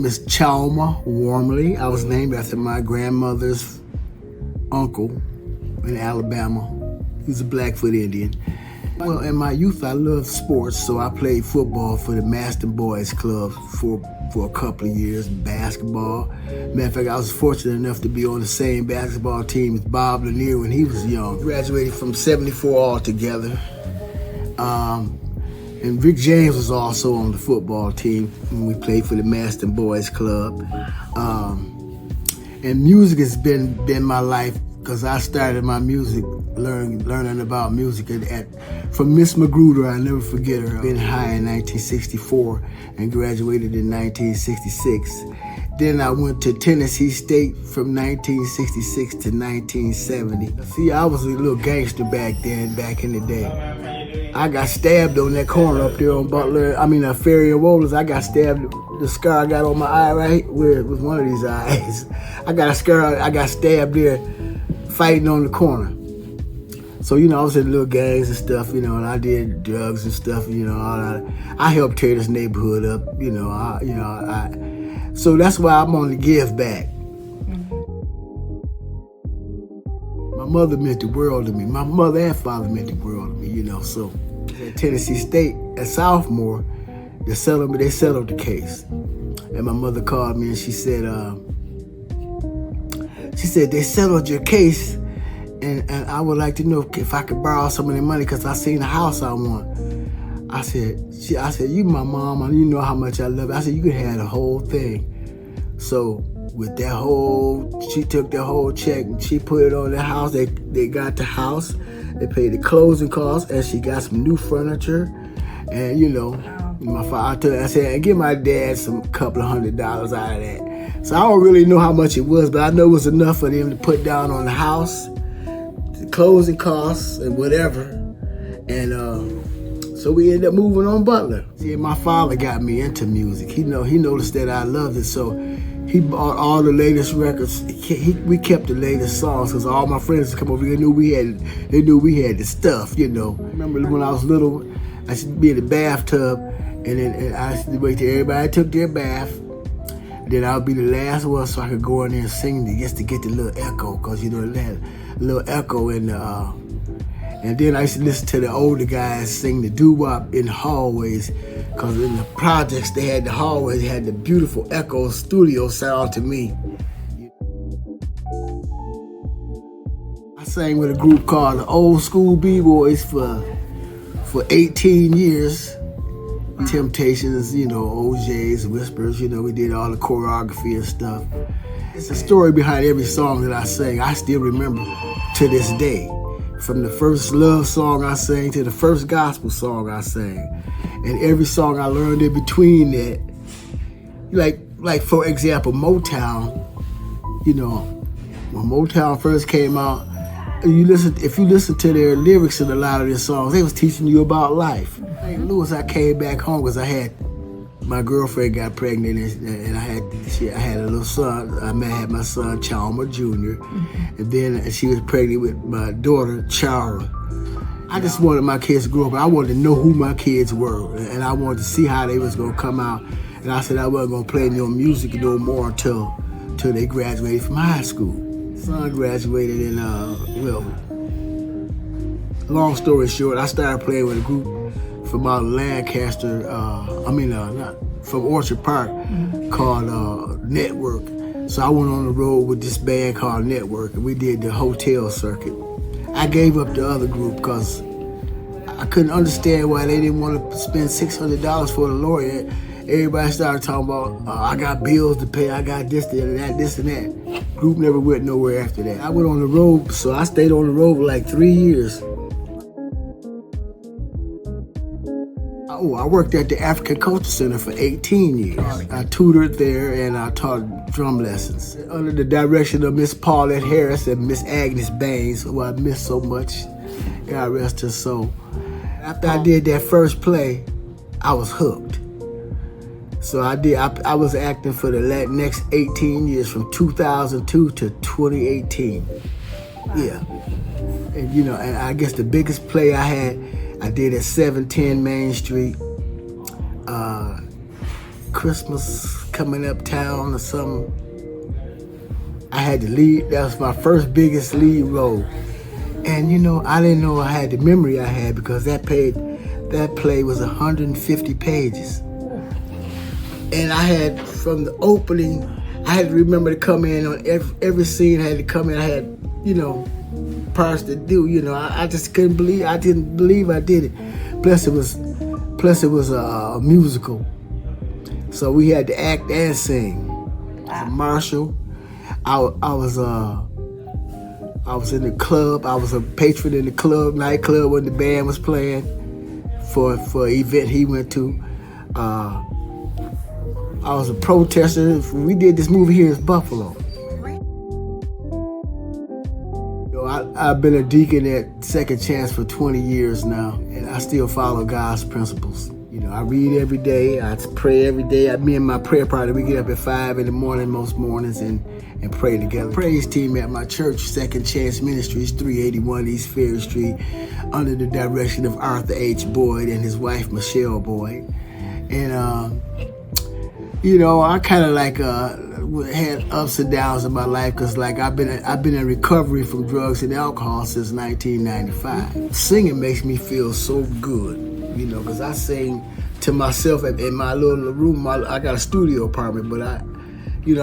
is Chalma Warmley. I was named after my grandmother's uncle in Alabama. He's a Blackfoot Indian. Well, in my youth, I loved sports, so I played football for the Maston Boys Club for a couple of years, basketball. Matter of fact, I was fortunate enough to be on the same basketball team as Bob Lanier when he was young. Graduated from 74 altogether. And Rick James was also on the football team when we played for the Maston Boys Club. And music has been my life because I started my music, learning about music from Miss Magruder. I never forget her. Been high in 1964 and graduated in 1966. Then I went to Tennessee State from 1966 to 1970. See, I was a little gangster back then, back in the day. I got stabbed on that corner up there on Ferry and Wohlers. I got stabbed. The scar I got on my eye right where it was one of these eyes. I got a scar. I got stabbed there fighting on the corner. So, I was in little gangs and stuff, and I did drugs and stuff, I helped tear this neighborhood up, so that's why I'm on the give back. My mother meant the world to me. My mother and father meant the world to me, so at Tennessee State, at sophomore, they settled the case. And my mother called me and she said, they settled your case, and I would like to know if I could borrow some of the money because I seen a house I want. I said, you my mom, and you know how much I love you. I said, you could have the whole thing. So with she took the whole check and she put it on the house. They got the house, they paid the closing costs, and she got some new furniture. And my father, I said, give my dad some couple of $100 out of that. So I don't really know how much it was, but I know it was enough for them to put down on the house, the closing costs and whatever. And so we ended up moving on Butler. See, my father got me into music. He noticed that I loved it, so he bought all the latest records. We kept the latest songs because all my friends would come over. They knew we had the stuff, I remember when I was little, I used to be in the bathtub, and I used to wait till everybody took their bath. Then I would be the last one so I could go in there and sing just to get the little echo, because it had a little echo in the. And then I used to listen to the older guys sing the doo-wop in the hallways, because in the projects they had the hallways, they had the beautiful echo studio sound to me. I sang with a group called the Old School B-Boys for 18 years. Temptations, OJs, Whispers, we did all the choreography and stuff. It's a story behind every song that I sang. I still remember to this day. From the first love song I sang to the first gospel song I sang. And every song I learned in between that. Like for example, Motown, when Motown first came out, if you listen to their lyrics in a lot of their songs, they was teaching you about life. St. Louis, I came back home because my girlfriend got pregnant, and I had a little son. I had my son Chalma Jr., and then she was pregnant with my daughter Chara. I just wanted my kids to grow up. I wanted to know who my kids were, and I wanted to see how they was gonna come out. And I said I wasn't gonna play no music no more until they graduated from high school. Son graduated in long story short, I started playing with a group from out of Lancaster, from Orchard Park, called Network. So I went on the road with this band called Network, and we did the hotel circuit. I gave up the other group because I couldn't understand why they didn't want to spend $600 for the lawyer. Everybody started talking about, I got bills to pay, I got this and that. Group never went nowhere after that. I went on the road, so I stayed on the road for like 3 years. I worked at the African Culture Center for 18 years. I tutored there and I taught drum lessons under the direction of Miss Paulette Harris and Miss Agnes Baines, who I miss so much. God rest her soul. After I did that first play, I was hooked. So I was acting for the next 18 years, from 2002 to 2018. Yeah. And and I guess the biggest play I did at 710 Main Street, Christmas coming uptown or something. I had the lead. That was my first biggest lead role. And you know, I didn't know I had the memory I had because that play was 150 pages. And I had, from the opening, I had to remember to come in on every scene. I had to come in. I had, you know, parts to do. You know, I just couldn't believe. I didn't believe I did it. Plus it was a musical, so we had to act and sing. Marshall, I was in the club. I was a patron in the nightclub when the band was playing for an event he went to. I was a protester. We did this movie here in Buffalo. You know, I've been a deacon at Second Chance for 20 years now, and I still follow God's principles. You know, I read every day. I pray every day. Me and my prayer partner, we get up at 5 in the morning most mornings and pray together. Praise team at my church, Second Chance Ministries, 381 East Ferry Street, under the direction of Arthur H. Boyd and his wife, Michelle Boyd. And, you know, I kind of like had ups and downs in my life because, like, I've been in recovery from drugs and alcohol since 1995. Singing makes me feel so good, you know, because I sing to myself in my little room. I got a studio apartment, but I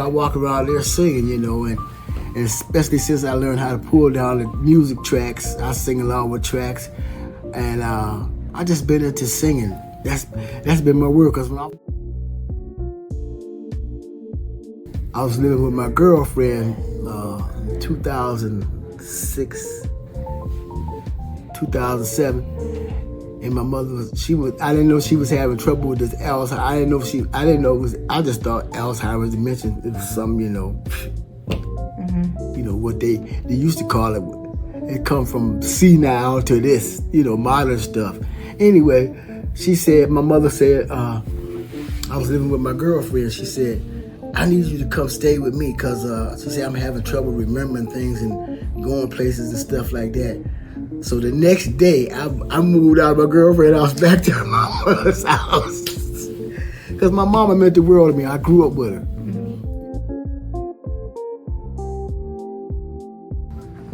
walk around there singing, you know, and especially since I learned how to pull down the music tracks, I sing along with tracks, and I just been into singing. That's been my work. Cause when I was living with my girlfriend in 2006, 2007, and my mother I didn't know she was having trouble with this Alzheimer's. I just thought Alzheimer's dementia. It was some, you know, you know what they used to call it. It come from senile to this, you know, modern stuff. Anyway, my mother said, I was living with my girlfriend. She said, I need you to come stay with me because she said I'm having trouble remembering things and going places and stuff like that. So the next day, I moved out of my girlfriend. I was back to my mother's house because my mama meant the world to me. I grew up with her.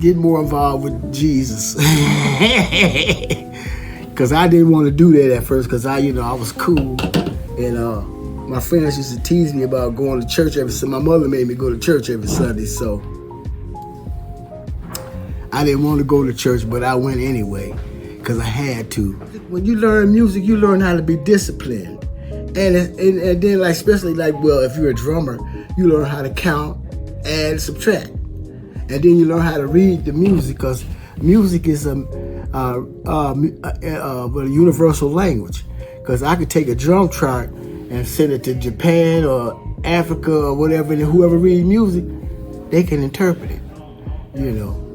Get more involved with Jesus because I didn't want to do that at first because I was cool and my friends used to tease me about going to church every Sunday. My mother made me go to church every Sunday, so I didn't want to go to church, but I went anyway because I had to. When you learn music, you learn how to be disciplined. And then, like, especially like, well, if you're a drummer, you learn how to count, add, subtract. And then you learn how to read the music because music is a universal language. Because I could take a drum chart and send it to Japan or Africa or whatever, and whoever reads music, they can interpret it, you know.